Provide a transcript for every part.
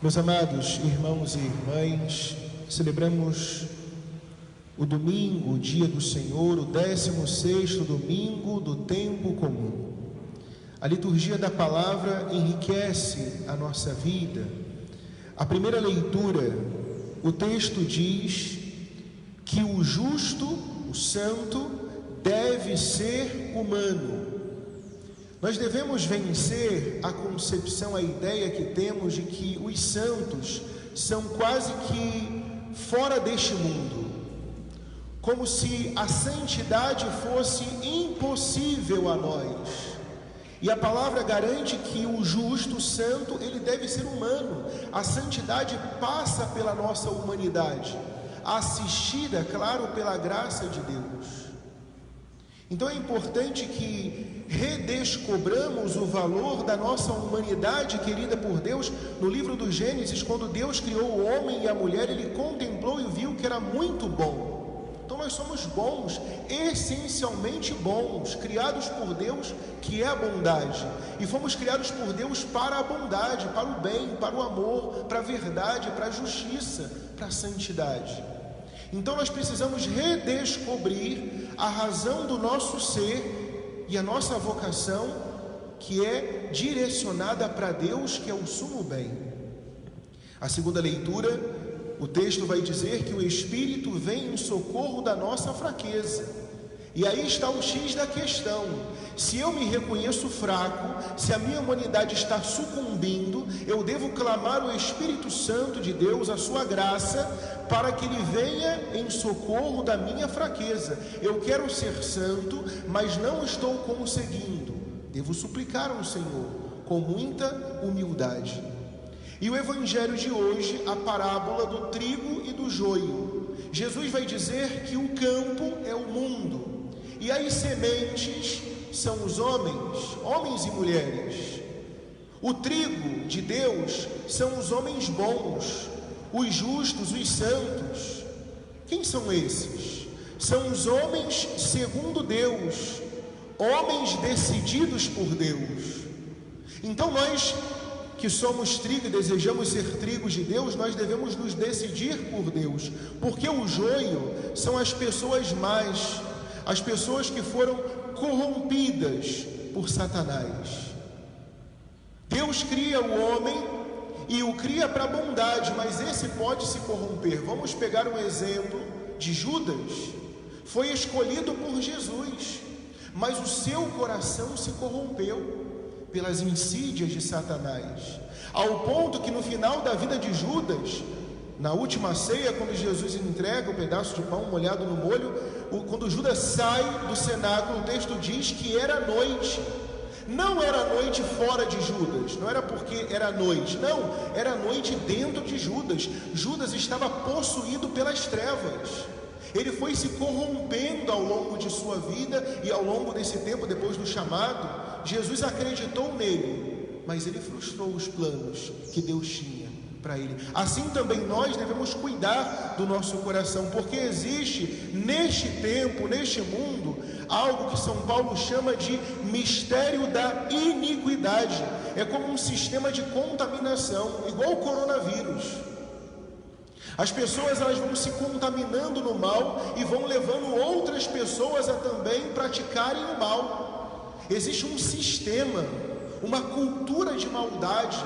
Meus amados irmãos e irmãs, celebramos o domingo, o dia do Senhor, o 16º domingo do tempo comum. A liturgia da palavra enriquece a nossa vida. A primeira leitura, o texto diz que o justo, o santo, deve ser humano. Nós devemos vencer a concepção, a ideia que temos de que os santos são quase que fora deste mundo, como se a santidade fosse impossível a nós. E a palavra garante que o justo, o santo, ele deve ser humano. A santidade passa pela nossa humanidade, assistida, claro, pela graça de Deus. Então é importante que redescobramos o valor da nossa humanidade querida por Deus. No livro do Gênesis, quando Deus criou o homem e a mulher, Ele contemplou e viu que era muito bom. Então nós somos bons, essencialmente bons, criados por Deus, que é a bondade. E fomos criados por Deus para a bondade, para o bem, para o amor, para a verdade, para a justiça, para a santidade. Então nós precisamos redescobrir a razão do nosso ser e a nossa vocação, que é direcionada para Deus, que é o sumo bem. A segunda leitura, o texto vai dizer que o Espírito vem em socorro da nossa fraqueza. E aí está o X da questão. Se eu me reconheço fraco, se a minha humanidade está sucumbindo, eu devo clamar o Espírito Santo de Deus, a sua graça, para que Ele venha em socorro da minha fraqueza. Eu quero ser santo, mas não estou conseguindo. Devo suplicar ao Senhor com muita humildade. E o Evangelho de hoje, a parábola do trigo e do joio. Jesus vai dizer que o campo é o mundo. E as sementes são os homens e mulheres. O trigo de Deus são os homens bons, os justos, os santos. Quem são esses? São os homens segundo Deus, homens decididos por Deus. Então nós que somos trigo e desejamos ser trigos de Deus, nós devemos nos decidir por Deus, porque o joio são as pessoas más, as pessoas que foram corrompidas por Satanás. Deus cria o homem e o cria para a bondade, mas esse pode se corromper. Vamos pegar um exemplo de Judas. Foi escolhido por Jesus, mas o seu coração se corrompeu pelas insídias de Satanás, ao ponto que no final da vida de Judas, na última ceia, quando Jesus entrega o pedaço de pão molhado no molho, quando Judas sai do cenáculo, o texto diz que era noite. Não era noite fora de Judas, não era porque era noite, não, era noite dentro de Judas. Judas estava possuído pelas trevas. Ele foi se corrompendo ao longo de sua vida, e ao longo desse tempo, depois do chamado, Jesus acreditou nele, mas ele frustrou os planos que Deus tinha para ele. Assim também nós devemos cuidar do nosso coração, porque existe neste tempo, neste mundo, algo que São Paulo chama de mistério da iniquidade. É como um sistema de contaminação, igual o coronavírus. As pessoas, elas vão se contaminando no mal e vão levando outras pessoas a também praticarem o mal. Existe um sistema, uma cultura de maldade,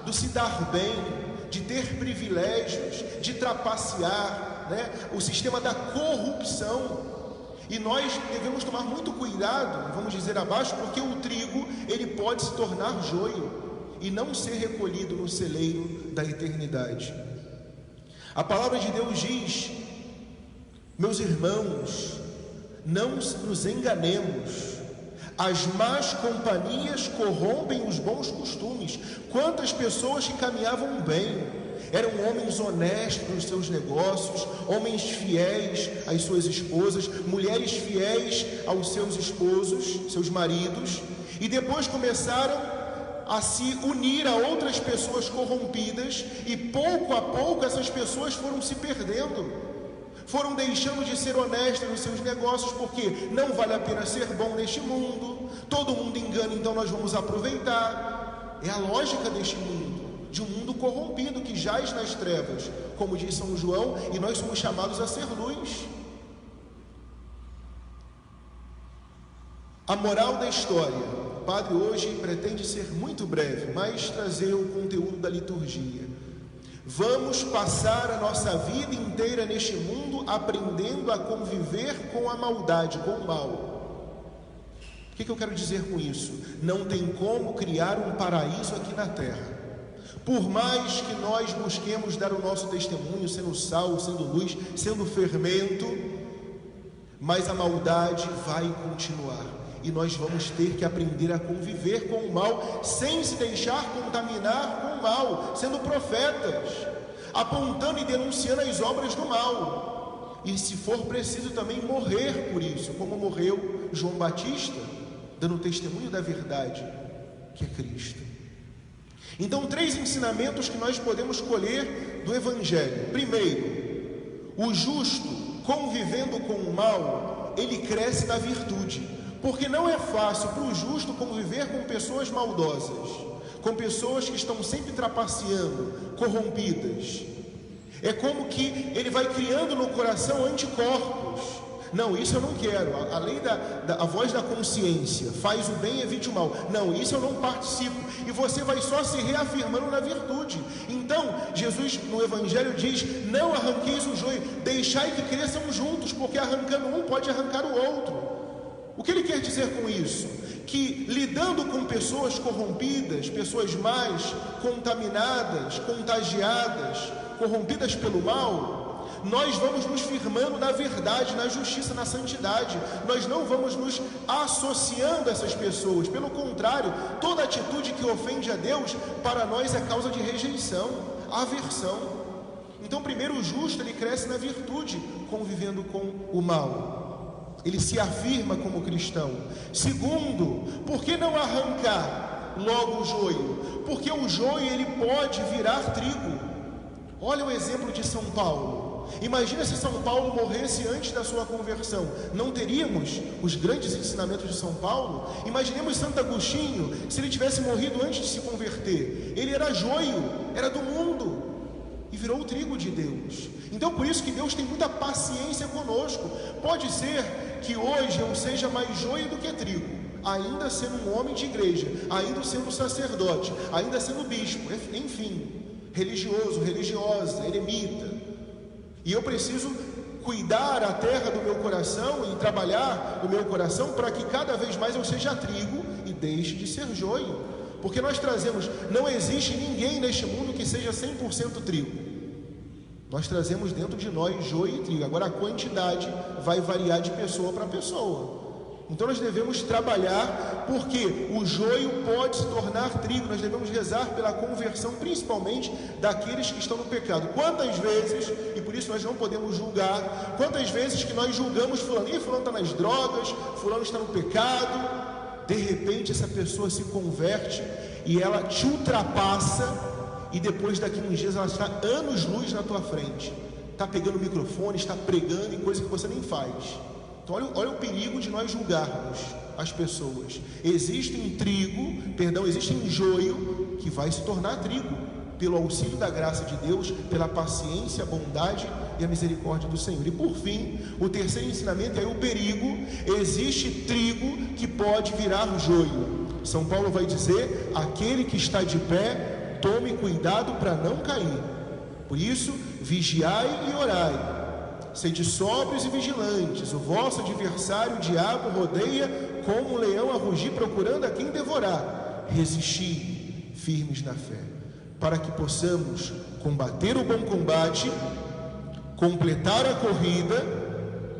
do se dar bem, de ter privilégios, de trapacear, né? O sistema da corrupção. E nós devemos tomar muito cuidado, vamos dizer abaixo, porque o trigo, ele pode se tornar joio e não ser recolhido no celeiro da eternidade. A palavra de Deus diz: meus irmãos, não nos enganemos, as más companhias corrompem os bons costumes. Quantas pessoas que caminhavam bem, eram homens honestos nos seus negócios, homens fiéis às suas esposas, mulheres fiéis aos seus esposos, seus maridos, e depois começaram a se unir a outras pessoas corrompidas, e pouco a pouco essas pessoas foram se perdendo, foram deixando de ser honestas nos seus negócios, porque não vale a pena ser bom neste mundo, todo mundo engana, então nós vamos aproveitar. É a lógica deste mundo. de um mundo corrompido que jaz nas trevas, como diz São João, e nós somos chamados a ser luz. A moral da história. O padre hoje pretende ser muito breve, mas trazer o conteúdo da liturgia. Vamos passar a nossa vida inteira neste mundo aprendendo a conviver com a maldade, com o mal. O que eu quero dizer com isso? Não tem como criar um paraíso aqui na terra. Por mais que nós busquemos dar o nosso testemunho, sendo sal, sendo luz, sendo fermento, mas a maldade vai continuar. E nós vamos ter que aprender a conviver com o mal, sem se deixar contaminar com o mal, sendo profetas, apontando e denunciando as obras do mal. E se for preciso também morrer por isso, como morreu João Batista, dando testemunho da verdade, que é Cristo. Então, 3 ensinamentos que nós podemos colher do Evangelho. Primeiro, o justo, convivendo com o mal, ele cresce na virtude. Porque não é fácil para o justo conviver com pessoas maldosas, com pessoas que estão sempre trapaceando, corrompidas. É como que ele vai criando no coração anticorpos. Não, isso eu não quero. A lei a voz da consciência, faz o bem e evite o mal. Não, isso eu não participo. E você vai só se reafirmando na virtude. Então, Jesus no Evangelho diz: não arranqueis o joio, deixai que cresçam juntos, porque arrancando um pode arrancar o outro. O que ele quer dizer com isso? Que lidando com pessoas corrompidas, pessoas más, contaminadas, contagiadas, corrompidas pelo mal, nós vamos nos firmando na verdade, na justiça, na santidade. Nós não vamos nos associando a essas pessoas. Pelo contrário, toda atitude que ofende a Deus, para nós é causa de rejeição, aversão. Então, primeiro, o justo, ele cresce na virtude, convivendo com o mal. Ele se afirma como cristão. Segundo, por que não arrancar logo o joio? Porque o joio, ele pode virar trigo. Olha o exemplo de São Paulo. Imagina se São Paulo morresse antes da sua conversão. Não teríamos os grandes ensinamentos de São Paulo? Imaginemos Santo Agostinho, se ele tivesse morrido antes de se converter. Ele era joio, era do mundo, e virou o trigo de Deus. Então, por isso que Deus tem muita paciência conosco. Pode ser que hoje eu seja mais joio do que trigo, ainda sendo um homem de igreja, ainda sendo sacerdote, ainda sendo bispo, enfim, religioso, religiosa, eremita. E eu preciso cuidar a terra do meu coração e trabalhar o meu coração para que cada vez mais eu seja trigo e deixe de ser joio. Porque nós trazemos, não existe ninguém neste mundo que seja 100% trigo. Nós trazemos dentro de nós joio e trigo. Agora a quantidade vai variar de pessoa para pessoa. Então nós devemos trabalhar, porque o joio pode se tornar trigo. Nós devemos rezar pela conversão, principalmente daqueles que estão no pecado. Quantas vezes, e por isso nós não podemos julgar, quantas vezes que nós julgamos fulano, fulano está nas drogas, fulano está no pecado. De repente essa pessoa se converte e ela te ultrapassa, e depois daqui uns dias ela está anos-luz na tua frente, está pegando o microfone, está pregando em coisa que você nem faz. Então olha o perigo de nós julgarmos as pessoas. Existe joio que vai se tornar trigo, pelo auxílio da graça de Deus, pela paciência, a bondade e a misericórdia do Senhor. E por fim, o terceiro ensinamento é o perigo. Existe trigo que pode virar joio. São Paulo vai dizer: aquele que está de pé, tome cuidado para não cair. Por isso, vigiai e orai. Sede sóbrios e vigilantes. O vosso adversário, o diabo, rodeia como um leão a rugir, procurando a quem devorar. Resisti firmes na fé, para que possamos combater o bom combate, completar a corrida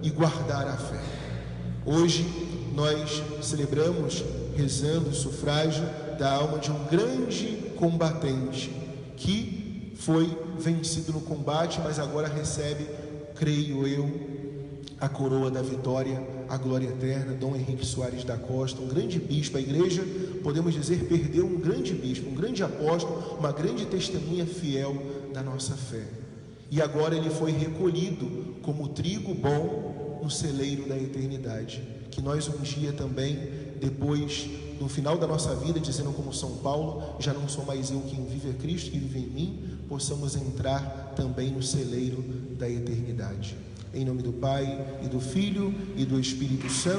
e guardar a fé. Hoje nós celebramos, rezando o sufrágio da alma de um grande combatente que foi vencido no combate, mas agora recebe, creio eu, a coroa da vitória, a glória eterna. Dom Henrique Soares da Costa, um grande bispo. A igreja, podemos dizer, perdeu um grande bispo, um grande apóstolo, uma grande testemunha fiel da nossa fé. E agora ele foi recolhido como trigo bom no celeiro da eternidade. Que nós um dia também depois, no final da nossa vida, dizendo como São Paulo, já não sou mais eu quem vive, é Cristo que vive em mim, possamos entrar também no celeiro da eternidade. Em nome do Pai, e do Filho, e do Espírito Santo.